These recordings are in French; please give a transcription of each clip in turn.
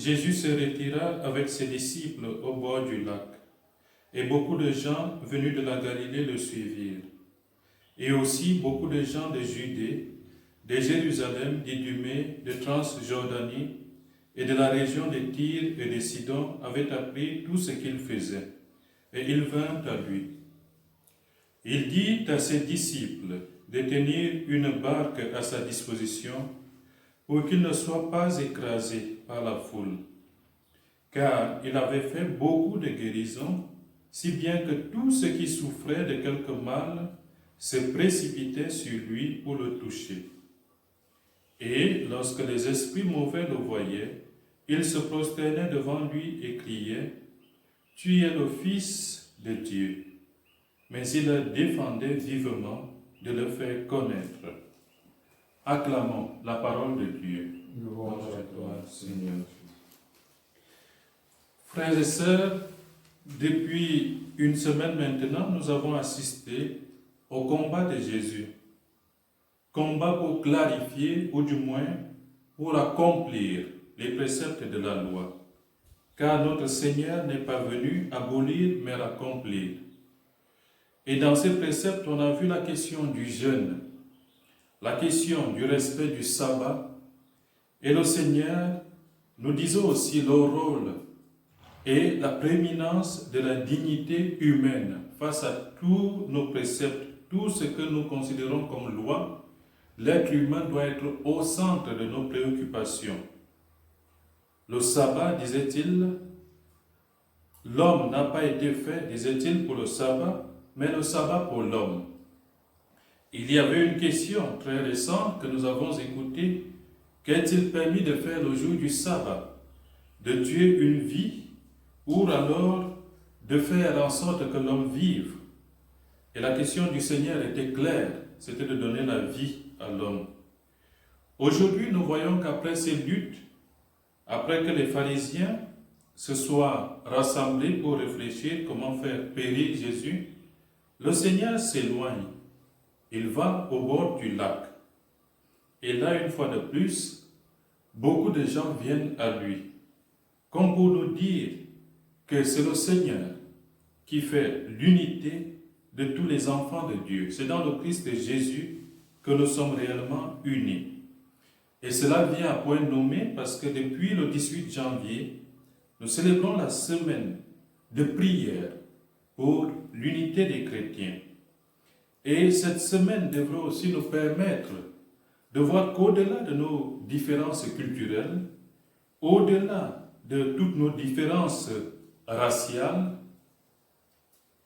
Jésus se retira avec ses disciples au bord du lac, et beaucoup de gens venus de la Galilée le suivirent, et aussi beaucoup de gens de Judée, de Jérusalem, d'Idumée, de Transjordanie et de la région de Tyr et de Sidon avaient appris tout ce qu'il faisait, et ils vinrent à lui. Il dit à ses disciples de tenir une barque à sa disposition pour qu'il ne soit pas écrasé par la foule, car il avait fait beaucoup de guérisons, si bien que tous ceux qui souffraient de quelque mal se précipitaient sur lui pour le toucher. Et lorsque les esprits mauvais le voyaient, ils se prosternaient devant lui et criaient, « Tu es le Fils de Dieu. » Mais il leur défendait vivement de le faire connaître. Acclamons la parole de Dieu. Louange à toi, Seigneur. Frères et sœurs, depuis une semaine maintenant, nous avons assisté au combat de Jésus. Combat pour clarifier, ou du moins pour accomplir les préceptes de la loi. Car notre Seigneur n'est pas venu abolir, mais accomplir. Et dans ces préceptes, on a vu la question du jeûne, la question du respect du sabbat, et le Seigneur nous disait aussi le rôle et la prééminence de la dignité humaine face à tous nos préceptes, tout ce que nous considérons comme loi. L'être humain doit être au centre de nos préoccupations. Le sabbat, disait-il, l'homme n'a pas été fait, disait-il, pour le sabbat, mais le sabbat pour l'homme. Il y avait une question très récente que nous avons écoutée. Qu'est-il permis de faire le jour du sabbat? De tuer une vie ou alors de faire en sorte que l'homme vive? Et la question du Seigneur était claire, c'était de donner la vie à l'homme. Aujourd'hui, nous voyons qu'après ces luttes, après que les pharisiens se soient rassemblés pour réfléchir comment faire périr Jésus, le Seigneur s'éloigne. Il va au bord du lac. Et là, une fois de plus, beaucoup de gens viennent à lui, comme pour nous dire que c'est le Seigneur qui fait l'unité de tous les enfants de Dieu. C'est dans le Christ Jésus que nous sommes réellement unis. Et cela vient à point nommé parce que depuis le 18 janvier, nous célébrons la semaine de prière pour l'unité des chrétiens. Et cette semaine devrait aussi nous permettre de voir qu'au-delà de nos différences culturelles, au-delà de toutes nos différences raciales,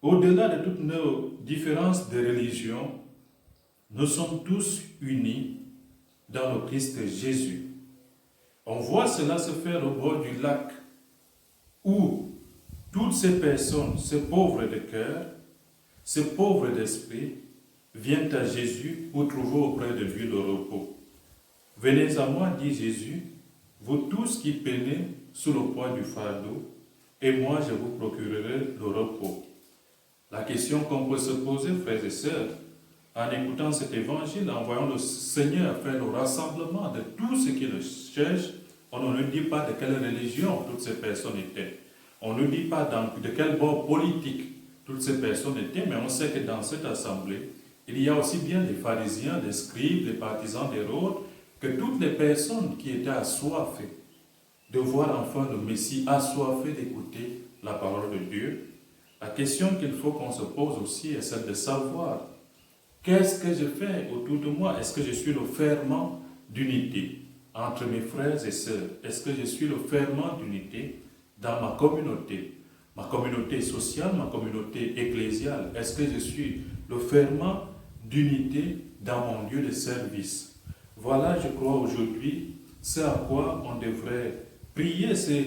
au-delà de toutes nos différences de religion, nous sommes tous unis dans le Christ Jésus. On voit cela se faire au bord du lac, où toutes ces personnes, ces pauvres de cœur, ces pauvres d'esprit, viennent à Jésus pour trouver auprès de lui le repos. Venez à moi, dit Jésus, vous tous qui peinez sous le poids du fardeau, et moi je vous procurerai le repos. La question qu'on peut se poser, frères et sœurs, en écoutant cet évangile, en voyant le Seigneur faire le rassemblement de tous ceux qui le cherchent, on ne nous dit pas de quelle religion toutes ces personnes étaient. On ne nous dit pas de quel bord politique toutes ces personnes étaient, mais on sait que dans cette assemblée, il y a aussi bien des pharisiens, des scribes, des partisans d'Hérode, que toutes les personnes qui étaient assoiffées de voir enfin le Messie, assoiffées d'écouter la parole de Dieu. La question qu'il faut qu'on se pose aussi est celle de savoir qu'est-ce que je fais autour de moi? Est-ce que je suis le ferment d'unité entre mes frères et sœurs? Est-ce que je suis le ferment d'unité dans ma communauté sociale, ma communauté ecclésiale? Est-ce que je suis le ferment d'unité dans mon lieu de service? Voilà, je crois, aujourd'hui, ce à quoi on devrait prier, c'est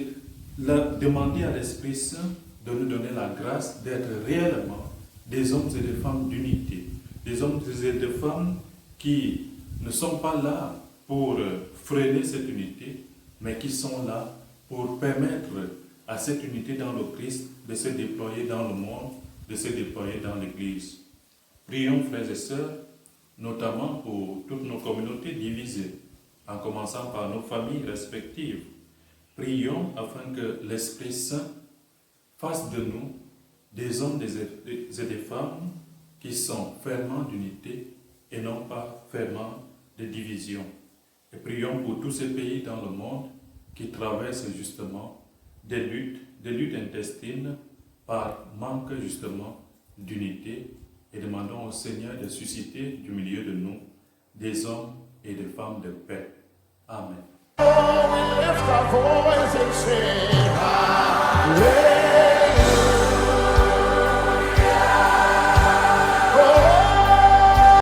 demander à l'Esprit Saint de nous donner la grâce d'être réellement des hommes et des femmes d'unité, des hommes et des femmes qui ne sont pas là pour freiner cette unité, mais qui sont là pour permettre à cette unité dans le Christ de se déployer dans le monde, de se déployer dans l'Église. Prions, frères et sœurs, notamment pour toutes nos communautés divisées, en commençant par nos familles respectives. Prions afin que l'Esprit Saint fasse de nous des hommes et des femmes qui sont ferments d'unité et non pas ferments de division. Et prions pour tous ces pays dans le monde qui traversent justement des luttes intestines par manque justement d'unité, et demandons au Seigneur de susciter du milieu de nous des hommes et des femmes de paix. Amen. Oh, we lift our voice and sing, hallelujah.